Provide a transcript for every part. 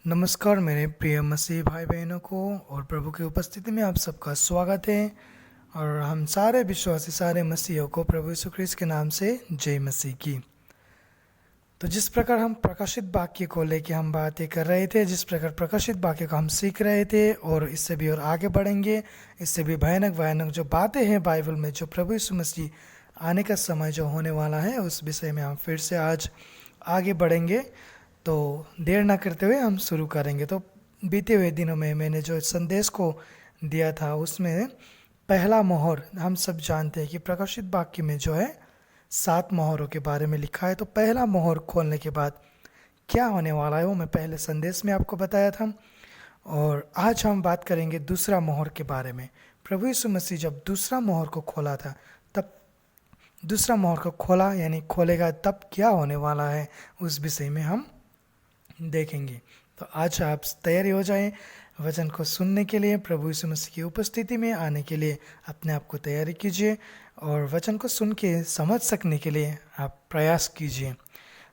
नमस्कार मेरे प्रिय मसीह भाई बहनों को और प्रभु की उपस्थिति में आप सबका स्वागत है। और हम सारे विश्वासी सारे मसीहों को प्रभु यीशु ख्रीस्त के नाम से जय मसीह की। तो जिस प्रकार हम प्रकाशित वाक्य को लेके हम बातें कर रहे थे, जिस प्रकार प्रकाशित वाक्य को हम सीख रहे थे और इससे भी और आगे बढ़ेंगे, इससे भी भयानक भयानक जो बातें हैं बाइबल में, जो प्रभु यीशु मसीह आने का समय जो होने वाला है, उस विषय में हम फिर से आज आगे बढ़ेंगे। तो देर ना करते हुए हम शुरू करेंगे। तो बीते हुए दिनों में मैंने जो संदेश को दिया था उसमें पहला मोहर, हम सब जानते हैं कि प्रकाशित वाक्य में जो है 7 मोहरों के बारे में लिखा है। तो पहला मोहर खोलने के बाद क्या होने वाला है वो मैं पहले संदेश में आपको बताया था। और आज हम बात करेंगे दूसरा मोहर के बारे में। प्रभु यीशु मसीह जब दूसरा मोहर को खोला था, तब दूसरा मोहर को खोला यानी खोलेगा, तब क्या होने वाला है उस विषय में हम देखेंगे। तो आज आप तैयारी हो जाएं वचन को सुनने के लिए, प्रभु यीशु मसीह की उपस्थिति में आने के लिए अपने आप को तैयारी कीजिए और वचन को सुन के समझ सकने के लिए आप प्रयास कीजिए।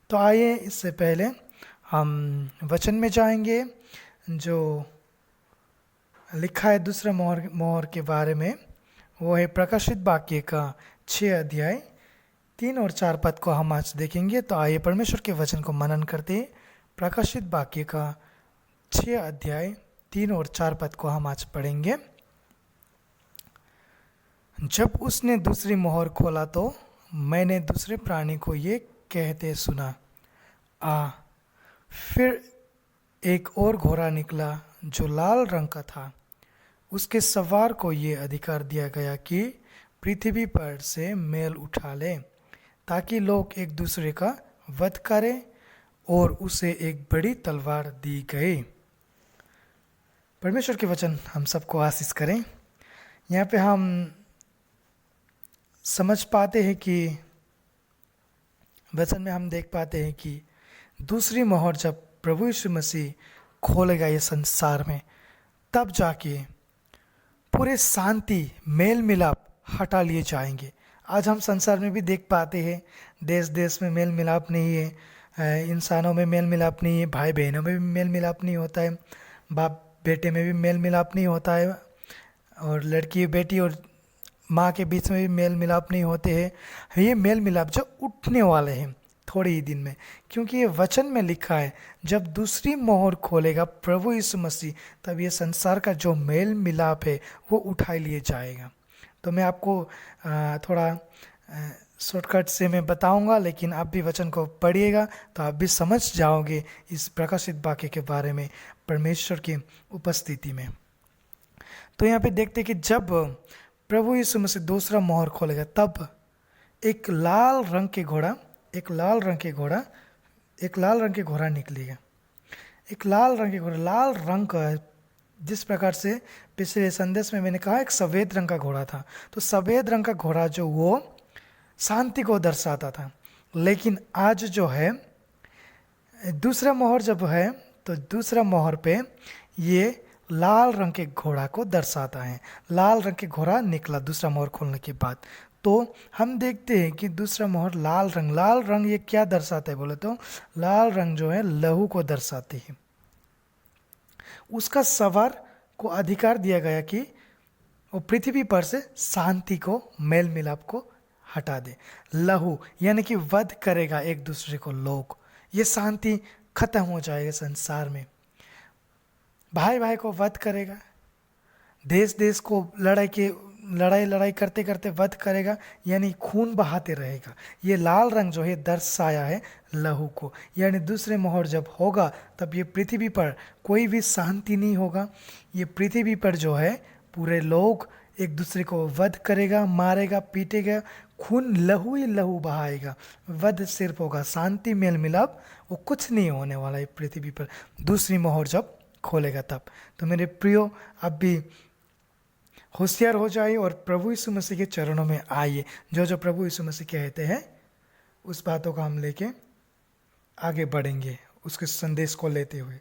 तो आइए, इससे पहले हम वचन में जाएंगे जो लिखा है दूसरा मोहर के बारे में। वो है प्रकाशित वाक्य का 6 अध्याय 3 और 4 पद को हम आज देखेंगे। तो आइए परमेश्वर के वचन को मनन करते हैं। प्रकाशित वाक्य का 6 अध्याय 3 और 4 पद को हम आज पढ़ेंगे। जब उसने दूसरी मोहर खोला तो मैंने दूसरे प्राणी को ये कहते सुना, आ। फिर एक और घोड़ा निकला जो लाल रंग का था। उसके सवार को ये अधिकार दिया गया कि पृथ्वी पर से मेल उठा ले, ताकि लोग एक दूसरे का वध करें, और उसे एक बड़ी तलवार दी गई। परमेश्वर के वचन हम सबको आशीष करें। यहाँ पे हम समझ पाते हैं कि वचन में हम देख पाते हैं कि दूसरी मोहर जब प्रभु यीशु मसीह खोलेगा ये संसार में, तब जाके पूरे शांति मेल मिलाप हटा लिए जाएंगे। आज हम संसार में भी देख पाते हैं, देश देश में मेल मिलाप नहीं है, इंसानों में मेल मिलाप नहीं है, भाई बहनों में भी मेल मिलाप नहीं होता है, बाप बेटे में भी मेल मिलाप नहीं होता है, और लड़की बेटी और माँ के बीच में भी मेल मिलाप नहीं होते हैं। ये मेल मिलाप जो उठने वाले हैं थोड़े ही दिन में, क्योंकि ये वचन में लिखा है जब दूसरी मोहर खोलेगा प्रभु यीशु मसीह, तब ये संसार का जो मेल मिलाप है वो उठा लिए जाएगा। तो मैं आपको थोड़ा शॉर्टकट से मैं बताऊंगा, लेकिन आप भी वचन को पढ़िएगा तो आप भी समझ जाओगे इस प्रकाशित वाक्य के बारे में परमेश्वर की उपस्थिति में। तो यहाँ पे देखते हैं कि जब प्रभु यीशु मसीह दूसरा मोहर खोलेगा, तब एक लाल रंग के घोड़ा निकलेगा। एक लाल रंग के घोड़ा, लाल रंग का, जिस प्रकार से पिछले संदेश में मैंने कहा एक सफ़ेद रंग का घोड़ा था। तो सफ़ेद रंग का घोड़ा जो वो शांति को दर्शाता था, लेकिन आज जो है दूसरा मोहर जब है, तो दूसरा मोहर पे ये लाल रंग के घोड़ा को दर्शाता है। लाल रंग के घोड़ा निकला दूसरा मोहर खोलने के बाद। तो हम देखते हैं कि दूसरा मोहर लाल रंग ये क्या दर्शाता है बोले तो लाल रंग जो है लहू को दर्शाती है। उसका सवार को अधिकार दिया गया कि वो पृथ्वी पर से शांति को, मेल मिलाप को हटा दे। लहू यानी कि वध करेगा एक दूसरे को लोग, ये शांति खत्म हो जाएगा संसार में। भाई भाई को वध करेगा, देश देश को लड़ाई करते करते वध करेगा, यानी खून बहाते रहेगा। ये लाल रंग जो है दर्शाया है लहू को, यानी दूसरे मोहर जब होगा तब ये पृथ्वी पर कोई भी शांति नहीं होगा। ये पृथ्वी पर जो है पूरे लोग एक दूसरे को वध करेगा, मारेगा, पीटेगा, खून लहू ही लहू बहाएगा। वध सिर्फ होगा, शांति मेल मिलाप वो कुछ नहीं होने वाला है पृथ्वी पर दूसरी मोहर जब खोलेगा तब। तो मेरे प्रियो, अब भी होशियार हो जाइए और प्रभु यीशु मसीह के चरणों में आइए। जो प्रभु यीशु मसीह कहते हैं उस बातों को हम लेके आगे बढ़ेंगे, उसके संदेश को लेते हुए।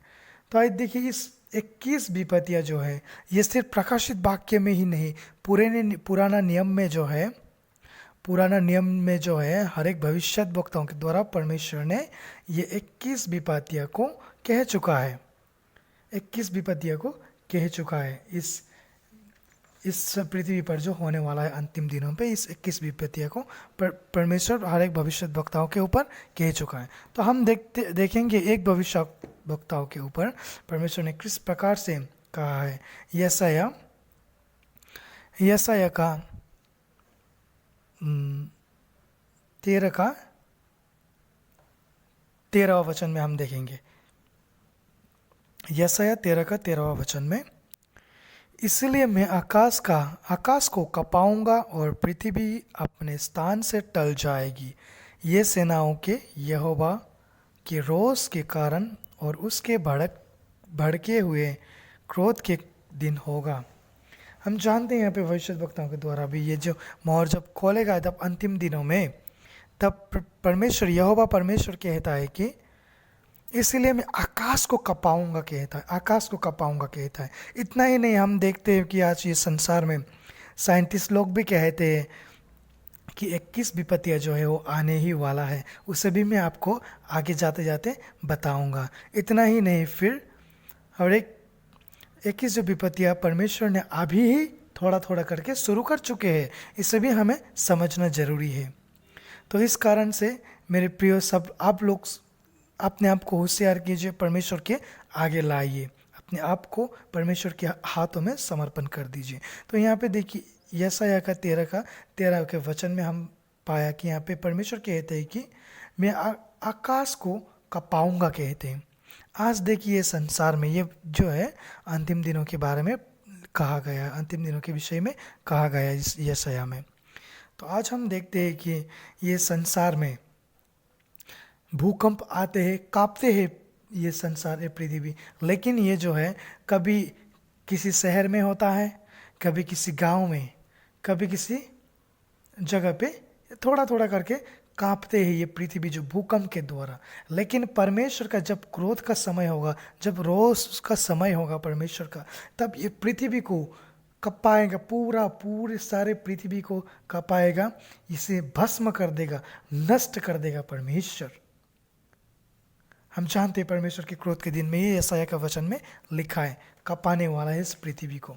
तो आज देखिए, इस 21 विपत्तियाँ जो है ये सिर्फ प्रकाशित वाक्य में ही नहीं, पुराना नियम में जो है हर एक भविष्यद्वक्ताओं के द्वारा परमेश्वर ने ये 21 विपत्तियों को कह चुका है। 21 विपत्तियों को कह चुका है। इस पृथ्वी पर जो होने वाला है अंतिम दिनों पे, इस 21 विपत्तियों को परमेश्वर हर एक भविष्य वक्ताओं के ऊपर कह चुका है। तो हम देखेंगे एक भविष्य वक्ताओं के ऊपर परमेश्वर ने किस प्रकार से कहा है। यशायाह का 13 वचन में हम देखेंगे। यशायाह 13 का 13 वचन में, इसलिए मैं आकाश को कपाऊंगा और पृथ्वी अपने स्थान से टल जाएगी। ये सेनाओं के यहोवा के रोष के कारण और उसके भड़के हुए क्रोध के दिन होगा। हम जानते हैं यहाँ पे भविष्यद्वक्ताओं के द्वारा भी ये जो मोहर जब खोलेगा तब अंतिम दिनों में, तब परमेश्वर यहोवा परमेश्वर कहता है कि इसलिए मैं आकाश को कपाऊंगा कहता है, आकाश को कपाऊंगा कहता है। इतना ही नहीं, हम देखते हैं कि आज ये संसार में साइंटिस्ट लोग भी कहते हैं कि 21 विपत्तियाँ जो है वो आने ही वाला है। उसे भी मैं आपको आगे जाते जाते बताऊंगा। इतना ही नहीं, फिर और 21 जो विपत्तियाँ परमेश्वर ने अभी ही थोड़ा थोड़ा करके शुरू कर चुके हैं, इसे भी हमें समझना जरूरी है। तो इस कारण से मेरे प्रिय सब आप लोग अपने आप को होशियार कीजिए, परमेश्वर के आगे लाइए, अपने आप को परमेश्वर के हाथों में समर्पण कर दीजिए। तो यहाँ पे देखिए यशायाह का 13 के वचन में हम पाया कि यहाँ पे परमेश्वर कहते हैं कि मैं आकाश को कपाऊंगा कहते हैं। आज देखिए संसार में ये जो है अंतिम दिनों के बारे में कहा गया, अंतिम दिनों के विषय में कहा गया इस यशायाह में। तो आज हम देखते हैं कि ये संसार में भूकंप आते हैं, कांपते हैं ये संसार, ये पृथ्वी। लेकिन ये जो है कभी किसी शहर में होता है, कभी किसी गांव में, कभी किसी जगह पे थोड़ा थोड़ा करके कांपते हैं ये पृथ्वी जो भूकंप के द्वारा। लेकिन परमेश्वर का जब क्रोध का समय होगा, जब रोष का समय होगा परमेश्वर का, तब ये पृथ्वी को कपाएगा, पूरे सारे पृथ्वी को कपाएगा, इसे भस्म कर देगा, नष्ट कर देगा परमेश्वर। हम जानते हैं परमेश्वर के क्रोध के दिन में ये यशायाह का वचन में लिखा है, कपाने वाला है इस पृथ्वी को।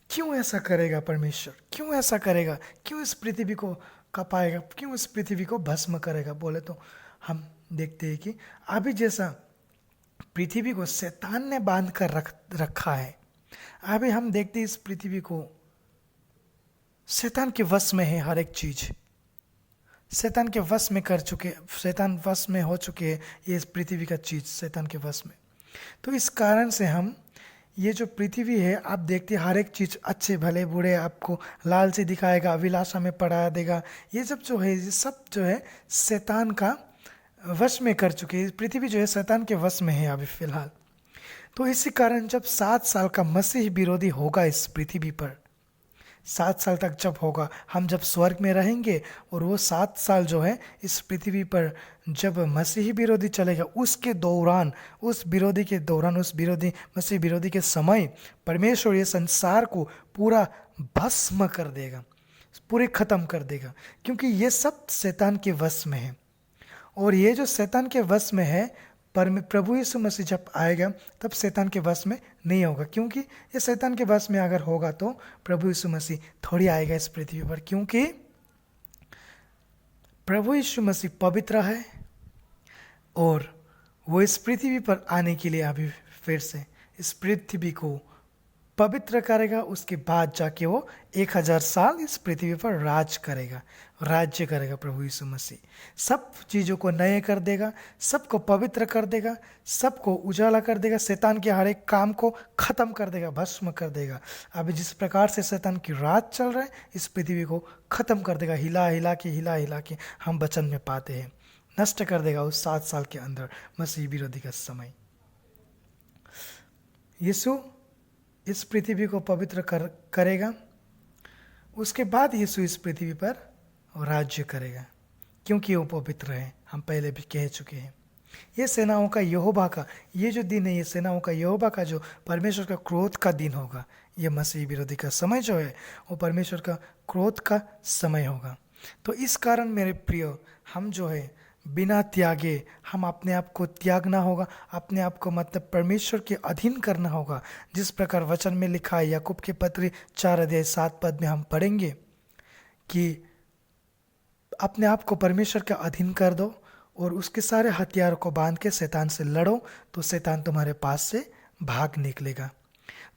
क्यों ऐसा करेगा परमेश्वर? क्यों ऐसा करेगा? क्यों इस पृथ्वी को कपाएगा? क्यों इस पृथ्वी को भस्म करेगा? बोले तो हम देखते हैं कि अभी जैसा पृथ्वी को शैतान ने बांध कर रखा है, अभी हम देखते हैं इस पृथ्वी को शैतान के वश में है। हर एक चीज शैतान के वश में कर चुके, शैतान वश में हो चुके हैं ये इस पृथ्वी का चीज शैतान के वश में। तो इस कारण से हम ये जो पृथ्वी है, आप देखते हैं हर एक चीज अच्छे भले बुरे आपको लालची दिखाएगा, अभिलाषा में पड़ा देगा। ये सब जो है, ये सब जो है शैतान का वश में कर चुके हैं। पृथ्वी जो है शैतान के वश में है अभी फिलहाल। तो इसी कारण जब 7 साल का मसीह विरोधी होगा इस पृथ्वी पर, 7 साल तक जब होगा, हम जब स्वर्ग में रहेंगे और वो 7 साल जो है इस पृथ्वी पर जब मसीही विरोधी चलेगा, उसके दौरान, उस विरोधी के दौरान, उस विरोधी मसीह विरोधी के समय परमेश्वर ये संसार को पूरा भस्म कर देगा, पूरे खत्म कर देगा। क्योंकि ये सब शैतान के वश में है। और ये जो शैतान के वश में है, प्रभु यीशु मसीह जब आएगा तब शैतान के वश में नहीं होगा। क्योंकि ये शैतान के वश में अगर होगा तो प्रभु यीशु मसीह थोड़ी आएगा इस पृथ्वी पर। क्योंकि प्रभु यीशु मसीह पवित्र है और वो इस पृथ्वी पर आने के लिए अभी फिर से इस पृथ्वी को पवित्र करेगा। उसके बाद जाके वो 1000 साल इस पृथ्वी पर राज्य करेगा प्रभु यीशु मसीह। सब चीज़ों को नए कर देगा, सबको पवित्र कर देगा, सबको उजाला कर देगा, शैतान के हर एक काम को खत्म कर देगा, भस्म कर देगा। अभी जिस प्रकार से शैतान की राज चल रहा है, इस पृथ्वी को खत्म कर देगा, हिला हिला के हम वचन में पाते हैं, नष्ट कर देगा उस 7 साल के अंदर मसीह विरोधी का समय। यीशु इस पृथ्वी को पवित्र करेगा, उसके बाद यीशु इस पृथ्वी पर राज्य करेगा, क्योंकि वो पवित्र है। हम पहले भी कह चुके हैं। ये सेनाओं का यहोवा का ये जो दिन है, ये सेनाओं का यहोवा का जो परमेश्वर का क्रोध का दिन होगा, ये मसीह विरोधी का समय जो है वो परमेश्वर का क्रोध का समय होगा। तो इस कारण मेरे प्रिय, हम जो है बिना त्यागे हम अपने आप को त्यागना होगा, अपने आप को मतलब परमेश्वर के अधीन करना होगा। जिस प्रकार वचन में लिखा है याकूब के पत्री 4 अध्याय 7 पद में हम पढ़ेंगे कि अपने आप को परमेश्वर के अधीन कर दो और उसके सारे हथियारों को बांध के शैतान से लड़ो, तो शैतान तुम्हारे पास से भाग निकलेगा।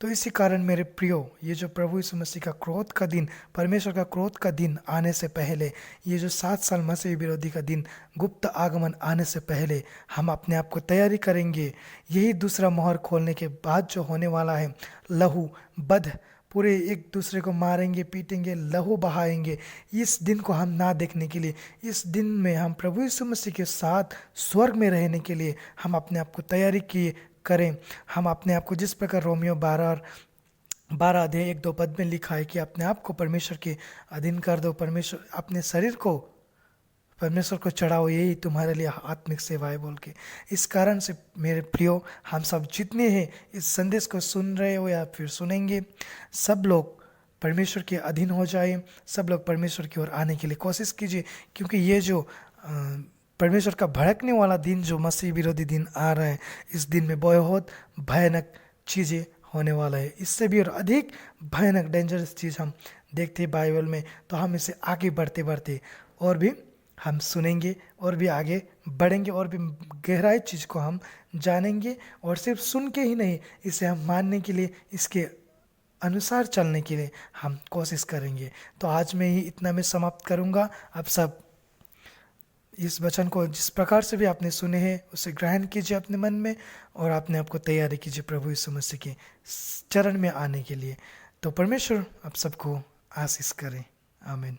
तो इसी कारण मेरे प्रियो, ये जो प्रभु यीशु मसीह का क्रोध का दिन, परमेश्वर का क्रोध का दिन आने से पहले, ये जो 7 साल मसीह विरोधी का दिन, गुप्त आगमन आने से पहले हम अपने आप को तैयारी करेंगे। यही दूसरा मोहर खोलने के बाद जो होने वाला है, लहू बध, पूरे एक दूसरे को मारेंगे, पीटेंगे, लहू बहाएंगे। इस दिन को हम ना देखने के लिए, इस दिन में हम प्रभु यीशु मसीह के साथ स्वर्ग में रहने के लिए हम अपने आप को तैयारी किए करें। हम अपने आप को, जिस प्रकार रोमियो 12 अध्याय 1-2 पद में लिखा है कि अपने आप को परमेश्वर के अधीन कर दो, परमेश्वर अपने शरीर को परमेश्वर को चढ़ाओ, यही तुम्हारे लिए आत्मिक सेवा है बोल के। इस कारण से मेरे प्रियो, हम सब जितने हैं इस संदेश को सुन रहे हो या फिर सुनेंगे, सब लोग परमेश्वर के अधीन हो जाए, सब लोग परमेश्वर की ओर आने के लिए कोशिश कीजिए। क्योंकि ये जो परमेश्वर का भड़कने वाला दिन, जो मसीह विरोधी दिन आ रहा है, इस दिन में बहुत भयानक चीज़ें होने वाला है। इससे भी और अधिक भयानक डेंजरस चीज़ हम देखते हैं बाइबल में। तो हम इसे आगे बढ़ते बढ़ते और भी हम सुनेंगे और भी आगे बढ़ेंगे और भी गहराई चीज़ को हम जानेंगे। और सिर्फ सुन के ही नहीं, इसे हम मानने के लिए, इसके अनुसार चलने के लिए हम कोशिश करेंगे। तो आज मैं ही इतना में समाप्त करूँगा। आप सब इस वचन को जिस प्रकार से भी आपने सुने हैं उसे ग्रहण कीजिए अपने मन में और अपने आप को तैयारी कीजिए प्रभु यीशु मसीह के चरण में आने के लिए। तो परमेश्वर आप सबको आशीष करे। आमीन।